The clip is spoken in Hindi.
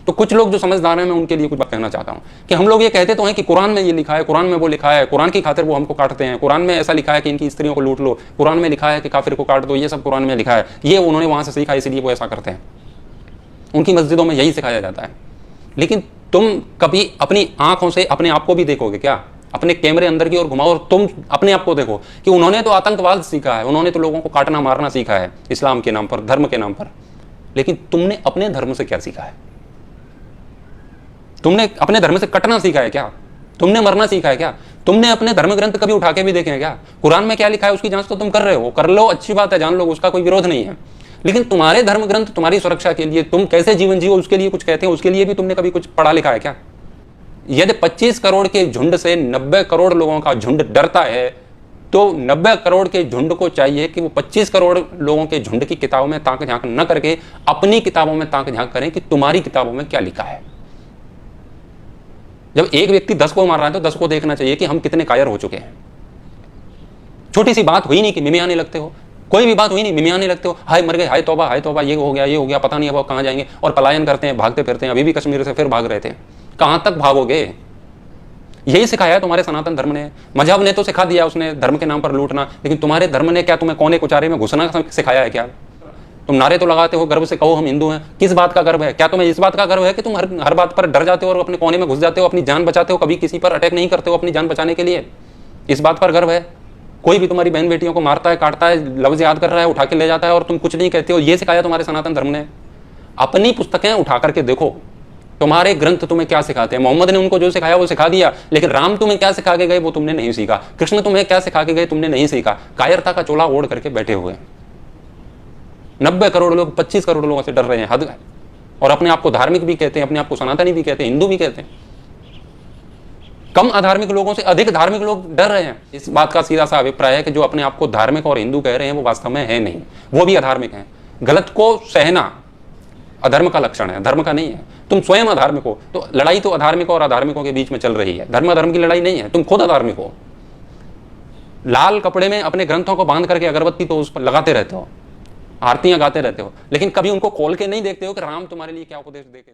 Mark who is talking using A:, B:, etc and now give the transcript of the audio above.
A: तो कुछ लोग जो समझदार हैं, मैं उनके लिए कुछ बात कहना चाहता हूं कि हम लोग ये कहते तो हैं कि कुरान में ये लिखा है, कुरान में वो लिखा है, कुरान की खातिर वो हमको काटते हैं, कुरान में ऐसा लिखा है कि इनकी स्त्रियों को लूट लो, कुरान में लिखा है कि काफिर को काट दो, ये सब कुरान में लिखा है, ये उन्होंने वहां से सीखा इसलिए वो ऐसा करते हैं, उनकी मस्जिदों में यही सिखाया जाता है। लेकिन तुम कभी अपनी आंखों से अपने आप को भी देखोगे क्या? अपने कैमरे अंदर की ओर घुमाओ और तुम अपने आप को देखो कि उन्होंने तो आतंकवाद सीखा है, उन्होंने तो लोगों को काटना मारना सीखा है इस्लाम के नाम पर, धर्म के नाम पर, लेकिन तुमने अपने धर्म से क्या सीखा है? तुमने अपने धर्म से कटना सीखा है क्या? तुमने मरना सीखा है क्या? तुमने अपने धर्म ग्रंथ कभी उठा के भी देखे हैं क्या? कुरान में क्या लिखा है उसकी जांच तो तुम कर रहे हो, कर लो, अच्छी बात है, जान लो, उसका कोई विरोध नहीं है। लेकिन तुम्हारे धर्म ग्रंथ तुम्हारी सुरक्षा के लिए, तुम कैसे जीवन जियो उसके लिए कुछ कहते हैं, उसके लिए भी तुमने कभी कुछ पढ़ा लिखा है क्या? यदि 25 करोड़ के झुंड से 90 करोड़ लोगों का झुंड डरता है, तो 90 करोड़ के झुंड को चाहिए कि वो 25 करोड़ लोगों के झुंड की किताबों में ताक झांक न करके अपनी किताबों में ताक झांक करें कि तुम्हारी किताबों में क्या लिखा है। जब एक व्यक्ति 10 को मार रहा है तो 10 को देखना चाहिए कि हम कितने कायर हो चुके हैं। छोटी सी बात हुई नहीं कि मिमियाने लगते हो, कोई भी बात हुई नहीं मिमियाने लगते हो, हाय मर गए, हाय तौबा, ये हो गया, पता नहीं अब कहां जाएंगे, और पलायन करते हैं, भागते फिरते हैं। अभी भी कश्मीर से फिर भाग रहे थे, कहां तक भागोगे? यही सिखाया है तुम्हारे सनातन धर्म ने। मजहब ने तो सिखा दिया उसने धर्म के नाम पर लूटना, लेकिन तुम्हारे धर्म ने क्या तुम्हें कोने कुचारे में घुसना सिखाया है क्या? तुम नारे तो लगाते हो, गर्व से कहो हम हिंदू हैं, किस बात का गर्व है? क्या तुम्हें इस बात का गर्व है कि तुम हर बात पर डर जाते हो और अपने कोने में घुस जाते हो, अपनी जान बचाते हो, कभी किसी पर अटैक नहीं करते हो अपनी जान बचाने के लिए? इस बात पर गर्व है? कोई भी तुम्हारी बहन बेटियों को मारता है, काटता है, लफ्ज याद कर रहा है, उठा के ले जाता है और तुम कुछ नहीं कहते हो, ये सिखाया तुम्हारे सनातन धर्म ने। अपनी पुस्तकें उठा करके देखो, तुम्हारे ग्रंथ तुम्हें क्या सिखाते हैं। मोहम्मद ने उनको जो सिखाया वो सिखा दिया, लेकिन राम तुम्हें क्या सिखा के गए वो तुमने नहीं सीखा। कृष्ण तुम्हें क्या सिखा के गए तुमने नहीं सीखा। कायरता का चोला ओढ़ करके बैठे हुए 90 करोड़ लोग 25 करोड़ लोगों से डर रहे हैं, हद है। और अपने आप को धार्मिक भी कहते हैं, अपने आप को सनातनी भी कहते हैं, हिंदू भी कहते हैं। कम अधार्मिक लोगों से अधिक धार्मिक लोग डर रहे हैं। इस बात का सीधा सा अभिप्राय है कि जो अपने आप को धार्मिक और हिंदू कह रहे हैं वो वास्तव में है नहीं, वो भी अधार्मिक हैं। गलत को सहना अधर्म का लक्षण है, धर्म का नहीं है। तुम स्वयं अधार्मिक हो, तो लड़ाई तो अधार्मिकों और अधार्मिकों के बीच में चल रही है, धर्म अधर्म की लड़ाई नहीं है। तुम खुद अधार्मिक हो। लाल कपड़े में अपने ग्रंथों को बांध करके अगरबत्ती तो उस पर लगाते रहते हो, आरतियां गाते रहते हो, लेकिन कभी उनको खोल के नहीं देखते हो कि राम तुम्हारे लिए क्या उपदेश देके